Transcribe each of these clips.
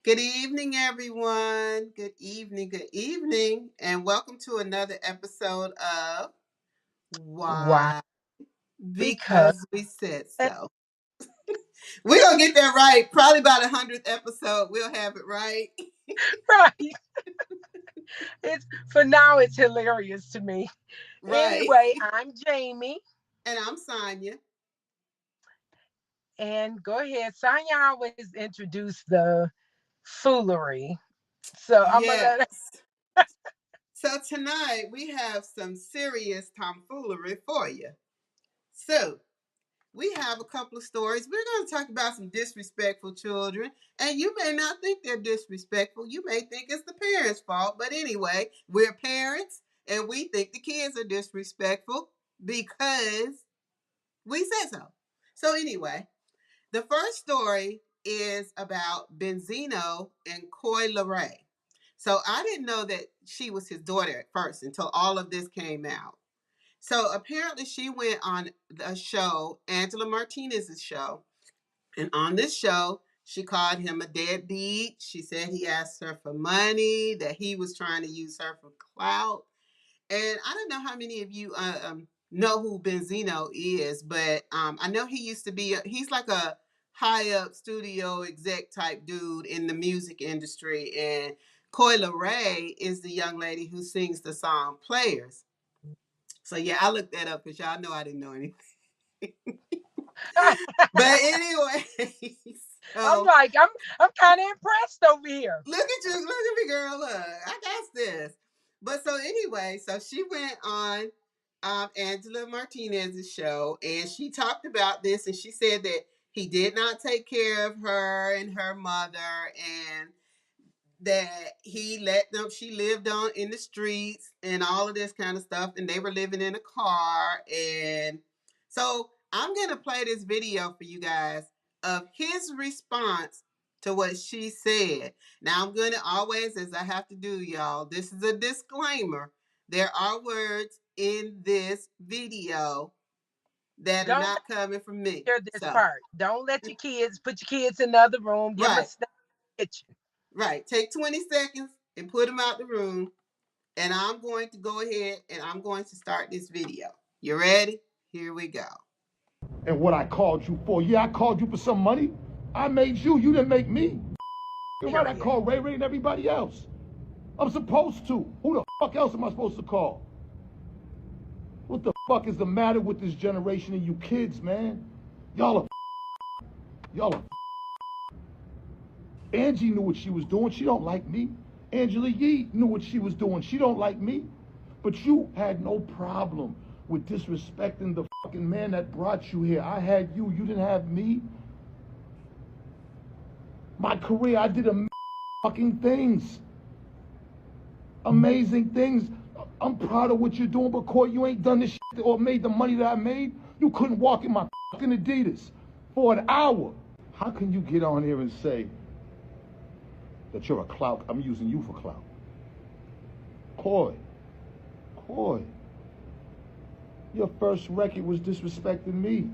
Good evening, everyone. Good evening, and welcome to another episode of Why? Why? Because Because we said so. We're gonna get that right. Probably about 100th episode, we'll have it right. right. It's for now it's hilarious to me. Right. Anyway, I'm Jamie. And I'm Sonya. And go ahead. Sonya always introduce the foolery. So I'm gonna let Yes. So tonight we have some serious tomfoolery for you. So we have a couple of stories. We're going to talk about some disrespectful children. And you may not think they're disrespectful. You may think it's the parents' fault. But anyway, we're parents and we think the kids are disrespectful because we said so. So, anyway, the first story is about Benzino and Coy Leray. So, I didn't know that she was his daughter at first until all of this came out. So apparently she went on a show, Angela Martinez's show. And on this show, she called him a deadbeat. She said he asked her for money, that he was trying to use her for clout. And I don't know how many of you know who Benzino is, but I know he used to be, he's like a high up studio exec type dude in the music industry. And Coy Ray is the young lady who sings the song Players. So yeah, I looked that up because y'all know I didn't know anything. But anyway, I'm so like, I'm kind of impressed over here. look at you, look at me, girl. Look, I got this. But so anyway, so she went on Angela Martinez's show and she talked about this and she said that he did not take care of her and her mother and that he let them she lived on in the streets and all of this kind of stuff and they were living in a car. And so I'm going to play this video for you guys of his response to what she said. Now I'm going to always, as I have to do, y'all, this is a disclaimer. There are words in this video that are Don't not coming from me. hear this So part. Don't let your kids put your kids in the other room. Give them a right, snack kitchen. right, take 20 seconds and put them out the room. And I'm going to go ahead and I'm going to start this video. You ready? Here we go. And what I called you for. Yeah, I called you for some money. I made you. You didn't make me. You're right. I Period. called Ray Ray and everybody else. I'm supposed to. Who the fuck else am I supposed to call? What the fuck is the matter with this generation and you kids, man? Y'all are. Y'all are. Angie knew what she was doing. She don't like me. Angela Yee knew what she was doing. She don't like me. But you had no problem with disrespecting the fucking man that brought you here. I had you. You didn't have me. My career, I did fucking things. Amazing things. I'm proud of what you're doing, but Coy, you ain't done this shit or made the money that I made. You couldn't walk in my fucking Adidas for an hour. How can you get on here and say that you're a clout? I'm using you for clout. Coy, your first record was disrespecting me.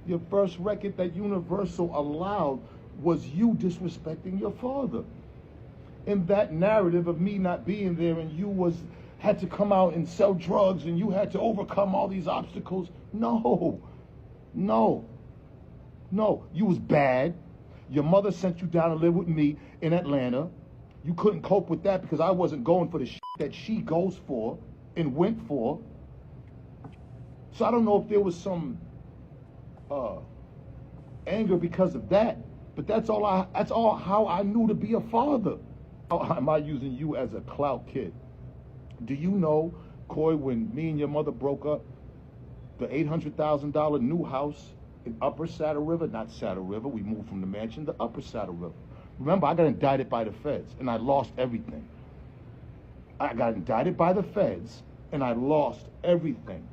Your first record that Universal allowed was you disrespecting your father. In that narrative of me not being there and you had to come out and sell drugs and you had to overcome all these obstacles. No. You was bad. Your mother sent you down to live with me in Atlanta. You couldn't cope with that because I wasn't going for the shit that she goes for and went for. So I don't know if there was some anger because of that, but that's all how I knew to be a father. How am I using you as a clout kid? Do you know, Coy, when me and your mother broke up, the $800,000 new house in Upper Saddle River, not Saddle River, we moved from the mansion to Upper Saddle River. Remember, I got indicted by the feds and I lost everything. I got indicted by the feds and I lost everything.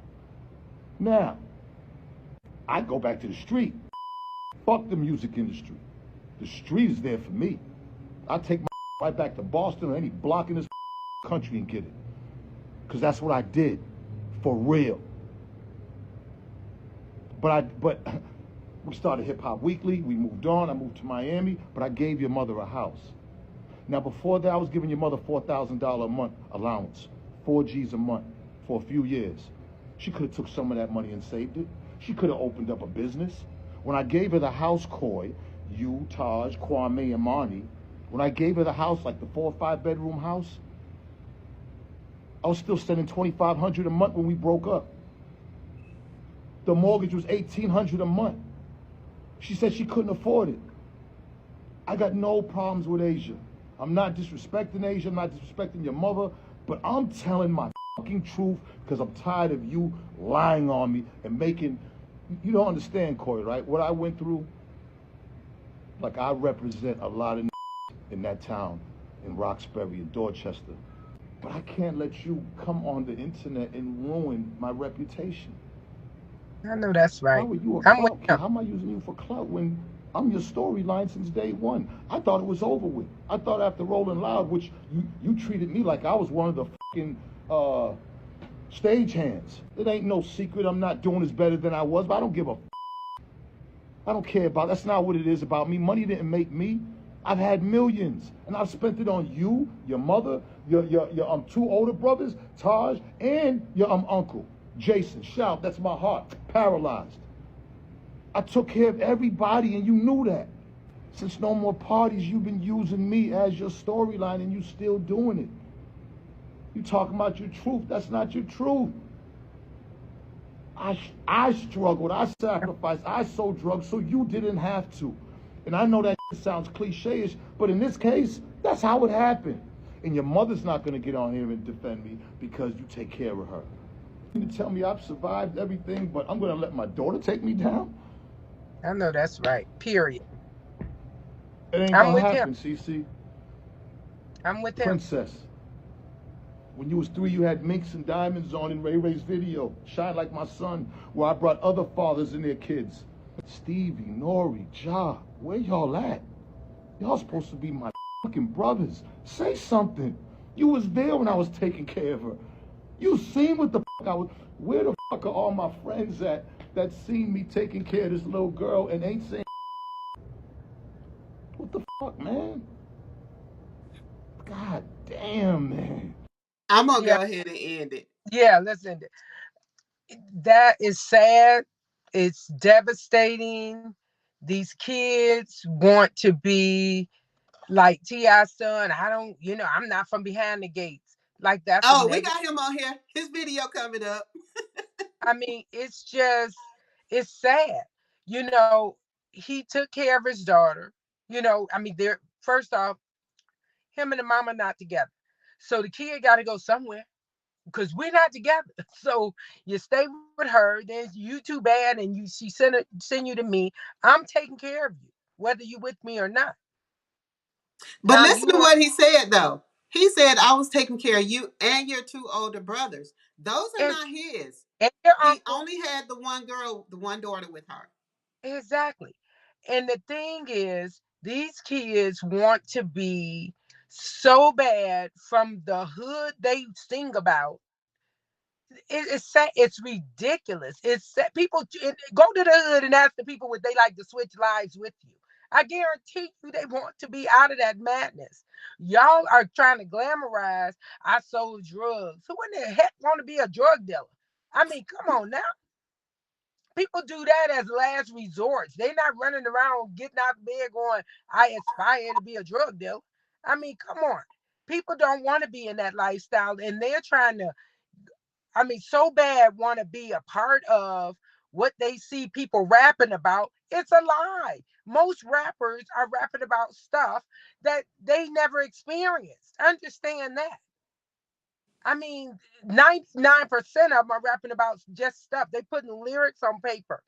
Now, I go back to the street. Fuck the music industry. The street is there for me. I take my right back to Boston or any block in this country and get it. Because that's what I did. For real. But We started Hip Hop Weekly. We moved on. I moved to Miami, but I gave your mother a house. Now, before that, I was giving your mother $4,000 a month allowance, 4 G's a month for a few years. She could have took some of that money and saved it. She could have opened up a business. When I gave her the house, Coy, you, Taj, Kwame, and Marnie, when I gave her the house, like the 4 or 5 bedroom house, I was still spending $2,500 a month when we broke up. The mortgage was $1,800 a month. She said she couldn't afford it. I got no problems with Asia. I'm not disrespecting Asia, I'm not disrespecting your mother, but I'm telling my fucking truth because I'm tired of you lying on me and making, you don't understand, Corey, right? What I went through, like I represent a lot of in that town, in Roxbury, in Dorchester, but I can't let you come on the internet and ruin my reputation. I know that's right. How are you a I'm with clout kid? him. How am I using you for clout when I'm your storyline since day one? I thought it was over with. I thought after Rolling Loud, which you treated me like I was one of the fucking stage hands. It ain't no secret I'm not doing as better than I was, but I don't give a I don't care about, that's not what it is about me. Money didn't make me. I've had millions, and I've spent it on you, your mother, your 2 older brothers, Taj, and your uncle, Jason. Shout, that's my heart, paralyzed. I took care of everybody, and you knew that. Since No More Parties, you've been using me as your storyline, and you still doing it. You talking about your truth, that's not your truth. I struggled, I sacrificed, I sold drugs so you didn't have to. And I know that sounds cliche-ish, but in this case, that's how it happened. And your mother's not going to get on here and defend me because you take care of her. You tell me I've survived everything, but I'm going to let my daughter take me down? I know that's right. Period. It ain't I'm going to with happen, him. Cece. I'm with him. Princess. When you was 3, you had minks and diamonds on in Ray Ray's video, Shine Like My Son, where I brought other fathers and their kids. Stevie, Nori, Ja, where y'all at? Y'all supposed to be my fucking brothers. Say something. You was there when I was taking care of her. You seen what the fuck I was. Where the fuck are all my friends at that seen me taking care of this little girl and ain't saying what the fuck, man? God damn, man. I'm gonna Yeah. go ahead and end it. Yeah, listen. That is sad. It's devastating. These kids want to be like T.I.'s son. I'm not from behind the gates. Like that's a Oh, we negative. got him on here. His video coming up. I mean, it's sad. You know, he took care of his daughter. I mean, they're first off, him and the mama not together. So the kid got to go somewhere because we're not together. So you stay with her, then you too bad, and she send you to me. I'm taking care of you, whether you with me or not. But Now listen you to want what he said though. He said, I was taking care of you and your 2 older brothers. Those are and, not his. and your He uncle. only had the one girl, the one daughter with her. Exactly. And the thing is, these kids want to be so bad from the hood they sing about. It's ridiculous. People go to the hood and ask the people would they like to switch lives with you. I guarantee you they want to be out of that madness. Y'all are trying to glamorize. I sold drugs. Who in the heck want to be a drug dealer? I mean, come on now. People do that as last resorts. They're not running around getting out of bed going, I aspire to be a drug dealer. I mean, come on. People don't want to be in that lifestyle and they're trying to, so bad want to be a part of what they see people rapping about. It's a lie. Most rappers are rapping about stuff that they never experienced. Understand that. 99% of them are rapping about just stuff. They putting lyrics on paper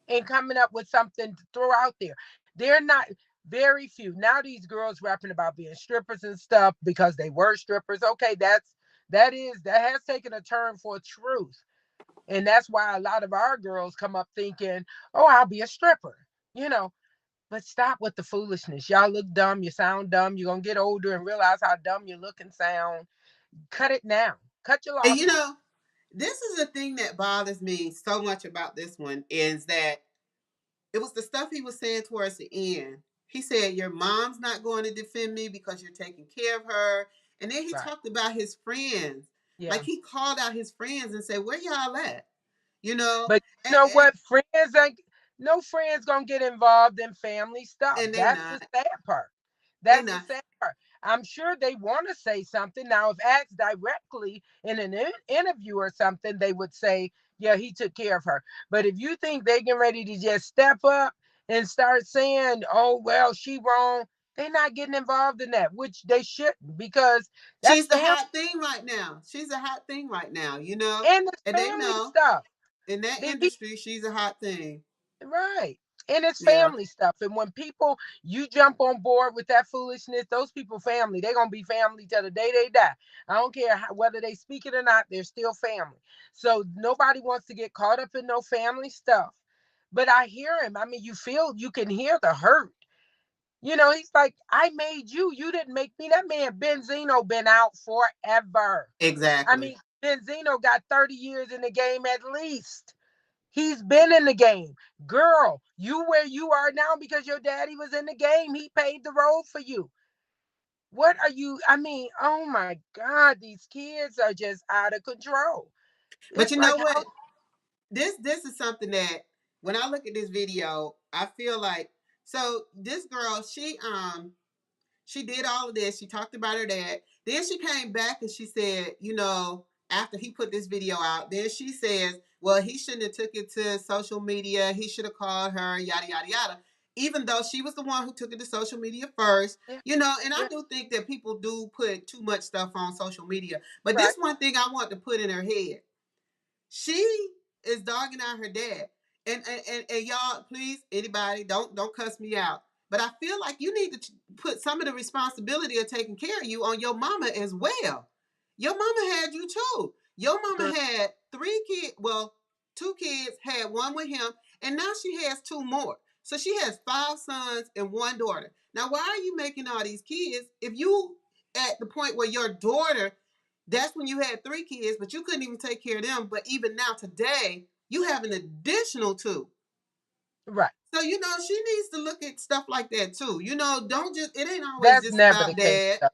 and coming up with something to throw out there. They're not very few. Now these girls rapping about being strippers and stuff because they were strippers. Okay, that has taken a turn for truth. And that's why a lot of our girls come up thinking, oh, I'll be a stripper, But stop with the foolishness. Y'all look dumb. You sound dumb. You're going to get older and realize how dumb you look and sound. Cut it now. Cut your And losses. this is the thing that bothers me so much about this one is that it was the stuff he was saying towards the end. He said, your mom's not going to defend me because you're taking care of her. And then he Right. talked about his friends. Yeah. Like he called out his friends and said, where y'all at? You know? But you know what? Friends ain't no friends gonna get involved in family stuff. And they That's not. the sad part. They That's the not. sad part. I'm sure they want to say something. Now, if asked directly in an interview or something, they would say, yeah, he took care of her. But if you think they get ready to just step up and start saying, oh, well, she wrong, they're not getting involved in that, which they shouldn't, because that's She's the family hot thing right now. She's a hot thing right now, you know? and it's And they family know stuff. in that industry, she's a hot thing. Right. And it's Yeah. family stuff. And when people, you jump on board with that foolishness, those people family, they're going to be family till the day they die. I don't care whether they speak it or not, they're still family. So nobody wants to get caught up in no family stuff. But I hear him. I mean, you can hear the hurt. You know, he's like, I made you. You didn't make me. That man Benzino been out forever. Exactly. I mean, Benzino got 30 years in the game at least. He's been in the game. Girl, you where you are now because your daddy was in the game. He paved the road for you. What are you? I mean, oh my God, these kids are just out of control. But It's you know like, what? This is something that when I look at this video, I feel like so this girl, she did all of this. She talked about her dad. Then she came back and she said, you know, after he put this video out, then she says, well, he shouldn't have took it to social media. He should have called her, yada, yada, yada. Even though she was the one who took it to social media first, yeah, you know, and I yeah, do think that people do put too much stuff on social media. But right. this one thing I want to put in her head. She is dogging out her dad. And y'all, please, anybody, don't cuss me out. But I feel like you need to put some of the responsibility of taking care of you on your mama as well. Your mama had you too. Your mama had 3 kids, well, 2 kids, had one with him, and now she has 2 more. So she has 5 sons and 1 daughter. Now, why are you making all these kids if you at the point where your daughter, that's when you had 3 kids, but you couldn't even take care of them. But even now, today, you have an additional 2. Right. So, you know, she needs to look at stuff like that too. You know, don't just, it ain't always That's just never the about case. dad,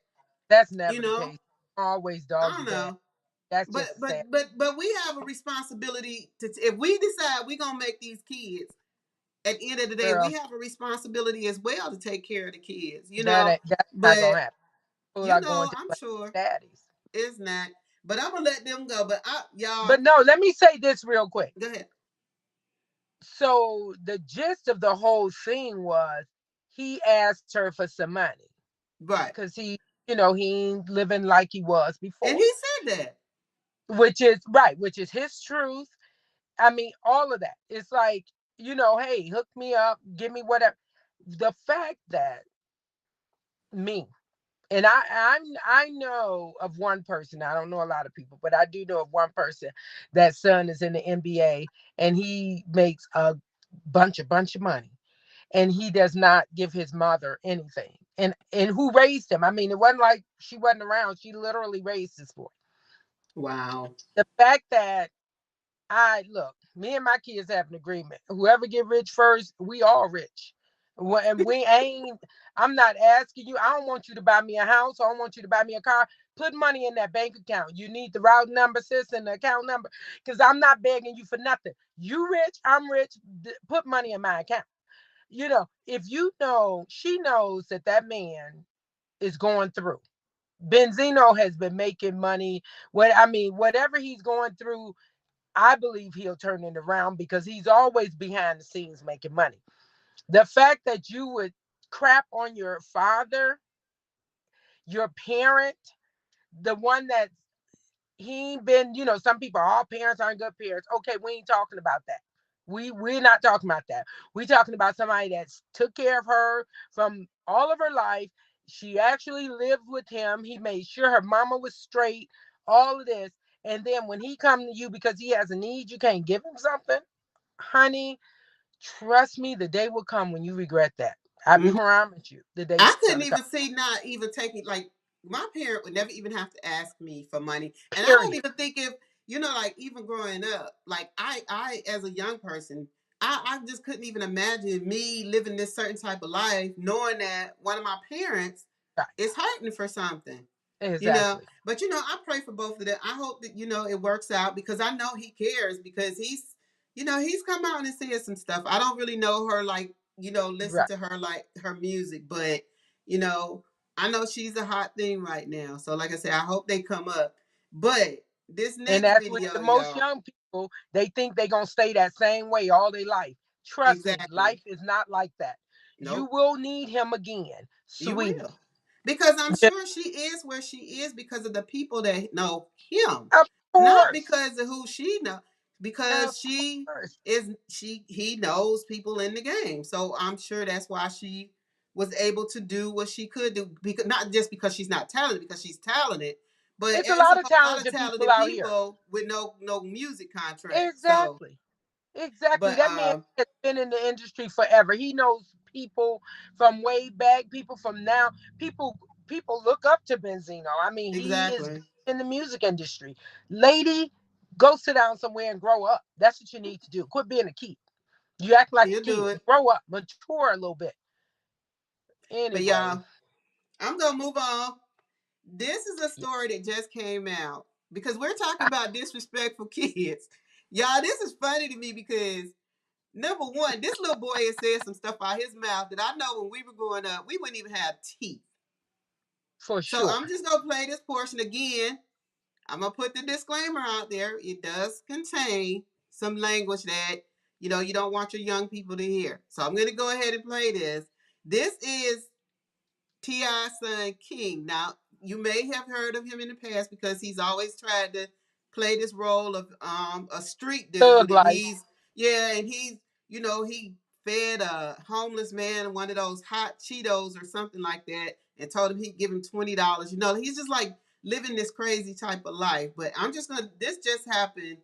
That's you never the know. case. Always I dog don't your dad. know. That's But just but sad. but we have a responsibility to, if we decide we're gonna make these kids, at the end of the day, we Girl, have a responsibility as well to take care of the kids, you know. that's not But gonna happen. People you are going know, to I'm blame sure daddies. it's not. But I'm gonna let them go. But But y'all, no, let me say this real quick. go ahead. So the gist of the whole thing was he asked her for some money Right. because he ain't living like he was And before, he said that. which is right, which is his truth. I mean, all of that. It's like, hey, hook me up, give me whatever. The fact that me and I know of one person. I don't know a lot of people, but I do know of one person that son is in the NBA and he makes a bunch of money and he does not give his mother anything. And who raised him? I mean, it wasn't like she wasn't around. She literally raised this boy. Wow. The fact that me and my kids have an agreement. Whoever get rich first, we all rich. And we ain't, I'm not asking you. I don't want you to buy me a house. I don't want you to buy me a car. Put money in that bank account. You need the route number, sis, and the account number. Because I'm not begging you for nothing. You rich, I'm rich. Put money in my account. If she knows that man is going through. Benzino has been making money. Whatever he's going through, I believe he'll turn it around because he's always behind the scenes making money. The fact that you would crap on your father, your parent, the one that he ain't been, some people, all parents aren't good parents. Okay, we ain't talking about that. We're not talking about that. We're talking about somebody that took care of her from all of her life. She actually lived with him. He made sure her mama was straight, all of this. And then when he come to you because he has a need, you can't give him something. Honey, trust me, the day will come when you regret that. I Mm-hmm. promise you, the day's I couldn't gonna come. even see not even taking, like, my parent would never even have to ask me for money. And I don't Period. even think if, you know, like even growing up, like I as a young person, I just couldn't even imagine me living this certain type of life, knowing that one of my parents Right. is hurting for something. Exactly. But I pray for both of them. I hope that it works out, because I know he cares, because he's come out and said some stuff. I don't really know her, like, listen Right. to her, like, her music, but I know she's a hot thing right now. So like I said, I hope they come up. But this And next that's with video, the most y'all. young people. They think they're going to stay that same way all their life. Trust me, Exactly. life is not like that. You Nope. will need him again, You sweetie. will. Because I'm sure she is where she is because of the people that know him. Of Not course. because of who she knows. Because Of course. he knows people in the game. So I'm sure that's why she was able to do what she could do. Because not just because she's not talented, because she's talented, but It's a it's lot a of lot of talented people talented out here. people with no music contract. So, Exactly. Exactly. but That man has been in the industry forever. He knows people from way back, people from now. People look up to Benzino. I mean, he is exactly. in the music industry. Lady, go sit down somewhere and grow up. That's what you need to do. Quit being a kid. You act like a He'll do kid. it. Grow up, mature a little bit. But Anyway, y'all, I'm gonna move on. This is a story that just came out, because we're talking about disrespectful kids. Y'all, this is funny to me because, number one, this little boy has said some stuff out his mouth that I know when we were growing up, we wouldn't even have teeth. for So sure. I'm just gonna play this portion again. I'm gonna put the disclaimer out there. It does contain some language that you don't want your young people to hear. So I'm gonna go ahead and play this. This is T.I.'s son King. Now, you may have heard of him in the past because he's always tried to play this role of a street dude, Thug and life. he fed a homeless man one of those hot Cheetos or something like that, and told him he'd give him $20. He's just like living this crazy type of life. But this just happened,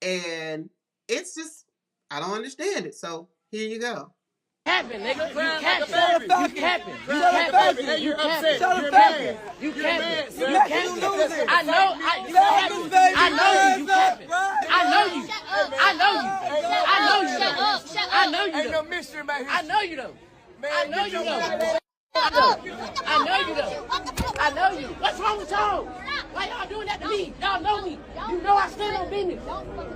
and it's just, I don't understand it. So here you go. Capping, nigga. You capping. You capping. You capping. Hey, you're upset. Shut You're up, mad. You You're capping. mad, You sir. capping. I know. You capping. I know you. You capping. I know you. I know you. I know you. Shut up. Shut up. I know you. Ain't no Though. mystery about here. I know you though. I know you though. Shut up. I know you though. I know you. What's wrong with y'all? Why y'all doing that to me? Y'all know me. You know I stand on business.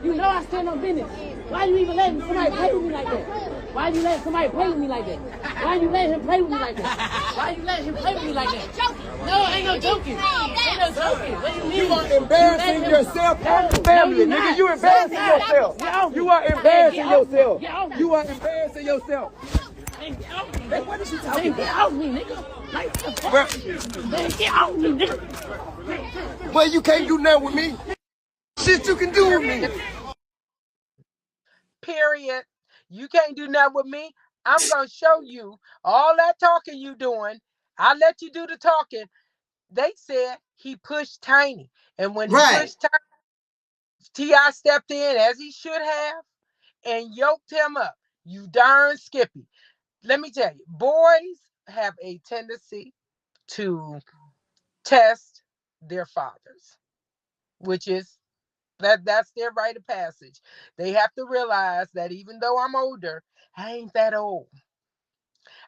You know I stand on business. Why you even letting somebody play with me like that? Why you letting somebody play with me like that? Why you letting him play with me like that? Why you letting him play with me like that? No, ain't no joking. Ain't no joking. What do you mean? You are embarrassing yourself and the family, No, nigga. You embarrassing yourself. You are embarrassing yourself. You are embarrassing yourself. Hey, what is you talking about? Get off me, nigga. Man, get off me, nigga. Well, you can't do nothing with me. Shit you can do with me. Period. You can't do nothing with me. I'm going to show you all that talking you doing. I'll let you do the talking. They said he pushed Tiny. And when he Right. pushed Tiny, T.I. stepped in as he should have and yoked him up. You darn Skippy. Let me tell you, boys have a tendency to test their fathers, which is that's their rite of passage. They have to realize that even though I'm older, I ain't that old.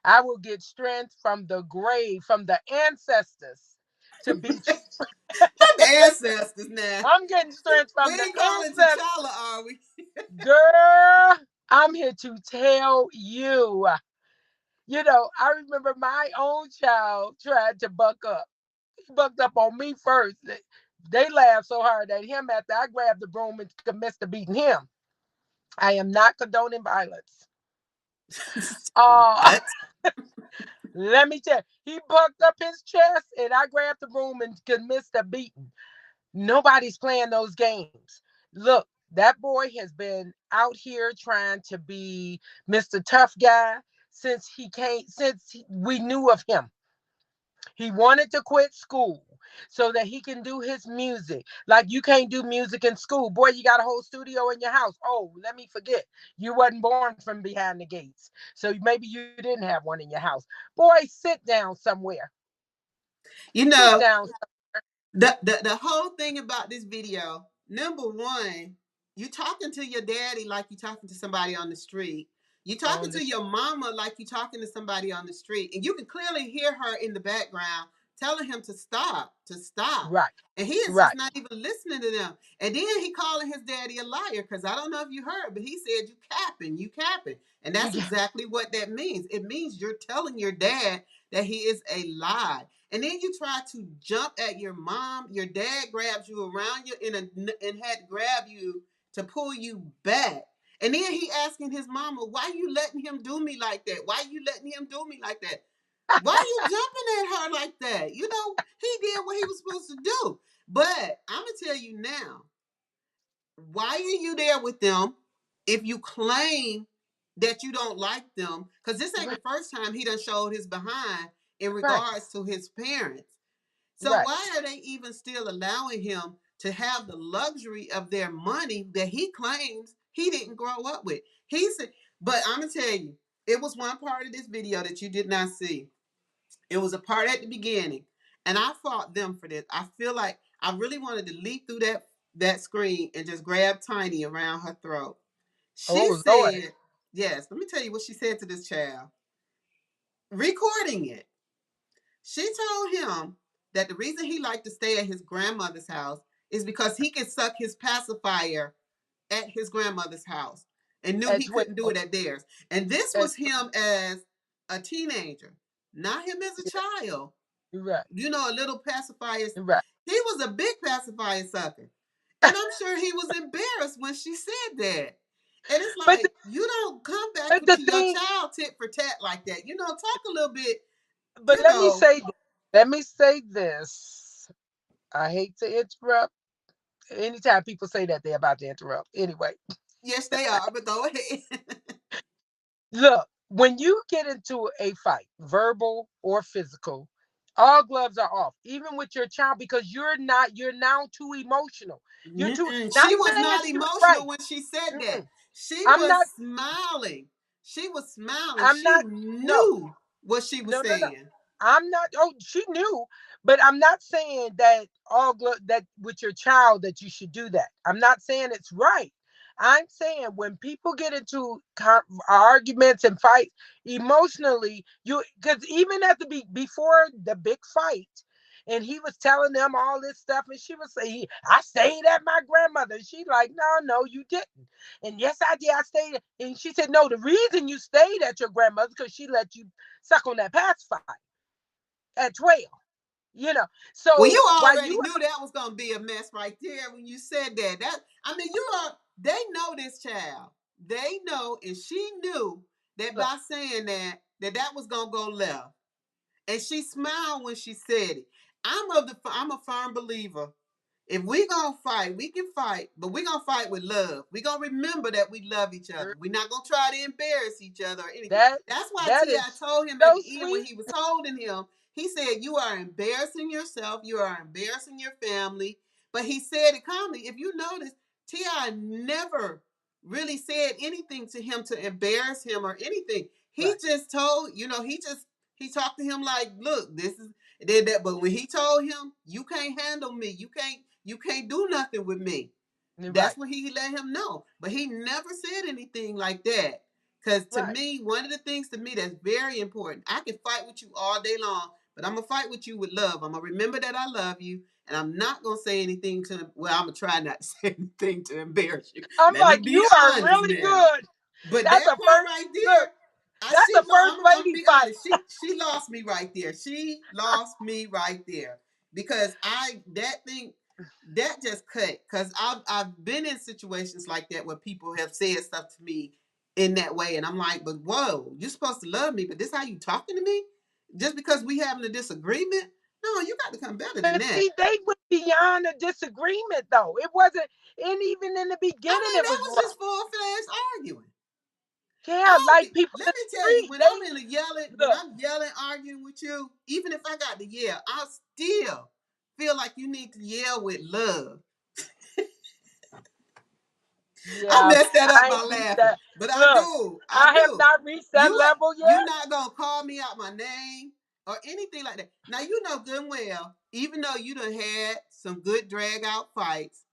I will get strength from the grave, from the ancestors to beat you. The ancestors now. I'm getting strength We from the ain't calling ancestors. T'Challa, are we? Girl, I'm here to tell you. I remember my own child tried to buck up. He bucked up on me first. They laughed so hard at him after I grabbed the broom and commenced to beating him. I am not condoning violence. What? Let me tell you, he bucked up his chest and I grabbed the broom and commenced to beating. Nobody's playing those games. Look, that boy has been out here trying to be Mr. Tough Guy since we knew of him. He wanted to quit school so that he can do his music. Like, you can't do music in school. Boy, you got a whole studio in your house. Oh, let me forget. You wasn't born from behind the gates. So maybe you didn't have one in your house. Boy, sit down somewhere. Sit down. The whole thing about this video, number one, You talking to your daddy like you talking to somebody on the street. You talking On the to your mama like you talking to somebody on the street. And you can clearly hear her in the background telling him to stop, to stop. right, And he is just right. not even listening to them. And then he calling his daddy a liar, because I don't know if you heard, but he said, you capping, you capping. And You that's get exactly what that means. It means you're telling your dad that he is a lie. And then you try to jump at your mom. Your dad grabs you around you and had to grab you to pull you back. And then he asking his mama, why you letting him do me like that? Why you letting him do me like that? Why you jumping at her like that? You know, he did what he was supposed to do. But I'm going to tell you now, why are you there with them if you claim that you don't like them? Because this ain't the first time he done showed his behind in right, regards to his parents. So right. why are they even still allowing him to have the luxury of their money that he claims he didn't grow up with? He said, but I'm going to tell you, it was one part of this video that you did not see. It was a part at the beginning, and I fought them for this. I feel like I really wanted to leap through that screen and just grab Tiny around her throat. She Oh Lord. said, yes, let me tell you what she said to this child. Recording it. She told him that the reason he liked to stay at his grandmother's house is because he could suck his pacifier at his grandmother's house and knew he As well. couldn't do it at theirs. And this was him as a teenager, not him as a child. Right. You know, a little pacifier. Right. He was a big pacifier sucker. And I'm sure he was embarrassed when she said that. And it's like, you don't come back to your child tit for tat like that. You know, talk a little bit. But let me say this. I hate to interrupt. Anytime people say that, they're about to interrupt. Anyway. Yes, they are, but go ahead. Look, when you get into a fight, verbal or physical, all gloves are off, even with your child, because you're now too emotional. You're too. She was not emotional when she said that. She was smiling. She was smiling. She knew what she was saying. I'm not. Oh, she knew, but I'm not saying that that with your child that you should do that. I'm not saying it's right. I'm saying when people get into arguments and fights emotionally, because even at before the big fight, and he was telling them all this stuff, and she was saying, "I stayed at my grandmother." She's like, "No, you didn't." And yes, I did. I stayed, and she said, "No, the reason you stayed at your grandmother's because she let you suck on that pacifier at 12." You know, so well, you already knew that was gonna be a mess right there when you said that. They know this child. They know, and she knew that by saying that was gonna go left. And she smiled when she said it. I'm a firm believer. If we gonna fight, we can fight, but we gonna fight with love. We gonna remember that we love each other. We're not gonna try to embarrass each other or anything. That's why T.I. told him at the end when he was holding him, he said, you are embarrassing yourself, you are embarrassing your family. But he said it calmly. If you notice, T.I. never really said anything to him to embarrass him or anything. He just told, he talked to him like, look, this is that. But when he told him, you can't handle me, you can't do nothing with me. That's when he let him know. But he never said anything like that. Because to me, one of the things to me that's very important, I can fight with you all day long, but I'm going to fight with you with love. I'm going to remember that I love you, and I'm not going to say anything I'm going to try not to say anything to embarrass you. I'm like, you are really good. But that's that part right there, that's the first lady fight. She lost me right there. She lost me right there. Because that just cut. Because I've been in situations like that where people have said stuff to me in that way, and I'm like, but whoa, you're supposed to love me, but this how you talking to me? Just because we having a disagreement? No, you got to come better than that. See, they went beyond a disagreement, though. It wasn't, and even in the beginning, it was just full-fledged arguing. Yeah, like people. Let me tell you, when I'm yelling, arguing with you, even if I got to yell, I still feel like you need to yell with love. Yeah, I messed that up by laughing, but I do. I have not reached that level yet. You're not gonna call me out my name or anything like that. Now you know good and well, even though you done had some good drag out fights,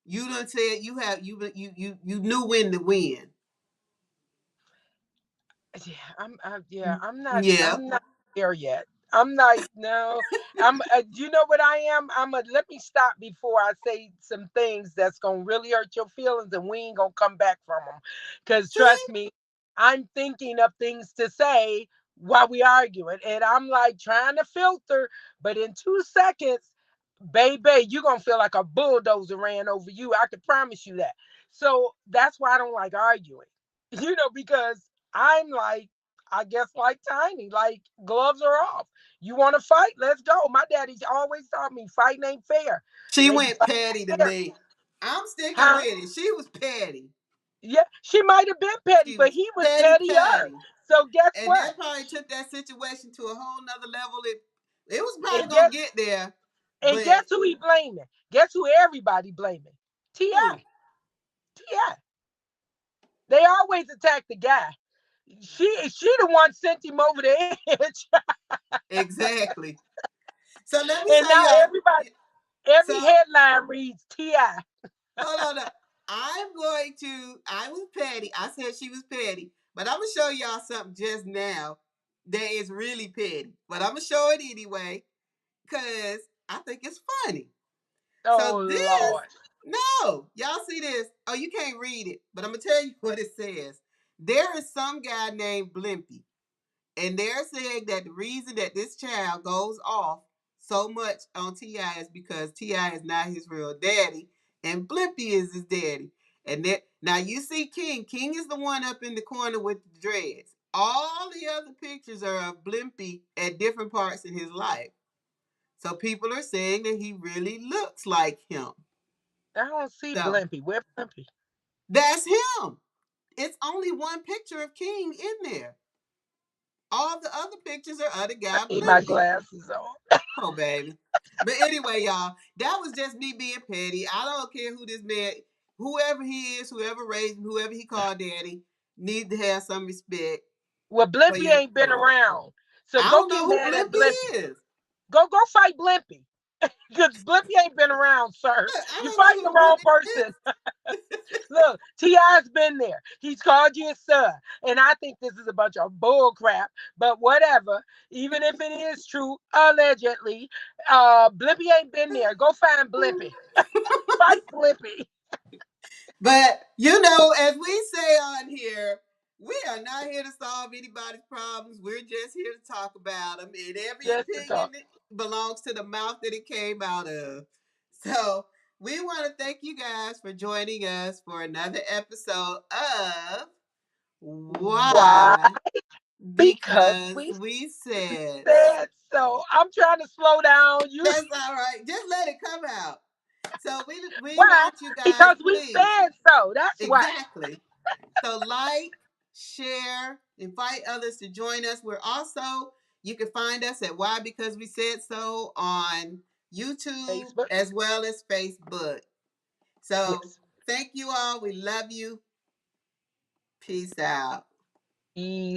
You done said you knew when to win. Yeah, Yeah. I'm not there yet. I'm not, no, you know what I am? Let me stop before I say some things that's going to really hurt your feelings and we ain't going to come back from them. Because See? trust me, I'm thinking of things to say while we arguing. And I'm like trying to filter, but in 2 seconds, baby, you're going to feel like a bulldozer ran over you. I can promise you that. So that's why I don't like arguing, because I'm like, I guess like Tiny, like gloves are off. You want to fight? Let's go. My daddy's always taught me fighting ain't fair. She Lady, went fight petty to fair. me. I'm sticking Huh? with it. She was petty. Yeah, she might have been petty, She but was he was petty, pettier. petty. So guess And what? that probably took that situation to a whole nother level. It was probably And gonna guess get there, and but guess who he blaming? Guess who everybody blaming? who? Ti. Ti. They always attack the guy. She the one sent him over the edge, Exactly. So let me and tell now y'all. every So headline reads Ti. hold on. I was petty. I said she was petty. But I'm going to show y'all something just now that is really petty. But I'm going to show it anyway because I think it's funny. Oh So this, Lord. no, y'all see this. Oh, you can't read it, but I'm going to tell you what it says. There is some guy named Blimpy. And they're saying that the reason that this child goes off so much on T.I. is because T.I. is not his real daddy, and Blimpy is his daddy. And that now you see King. King is the one up in the corner with the dreads. All the other pictures are of Blimpy at different parts in his life. So people are saying that he really looks like him. I don't see So Blimpy. Where Blimpy? that's him. It's only one picture of King in there. All the other pictures are other guy Need my Blimpy. glasses on. Oh, baby. But anyway, y'all, that was just me being petty. I don't care who this man, whoever he is, whoever raised him, whoever he called daddy, need to have some respect Well, for Blimpy your. ain't been around. So I go don't get know who mad at Blimpy. Blimpy is. Go fight Blimpy. Because Blimpy ain't been around, sir. I You're don't know fighting who the wrong Blimpy person. Look, T.I.'s been there. He's called you a son. And I think this is a bunch of bull crap. But whatever. Even if it is true, allegedly, Blimpy ain't been there. Go find Blimpy. Fight Blimpy. But as we say on here, we are not here to solve anybody's problems. We're just here to talk about them. And every Just to opinion talk. belongs to the mouth that it came out of. So we want to thank you guys for joining us for another episode of Why? Why? Because Because we we said. said so. I'm trying to slow down. You That's all right. Just let it come out. So we why? want you guys, Because we please. said so. That's why. Exactly. So like, share, invite others to join us. You can find us at Why Because We Said So on YouTube Facebook. as well as Facebook. So Yes. thank you all. We love you. Peace out. Ease.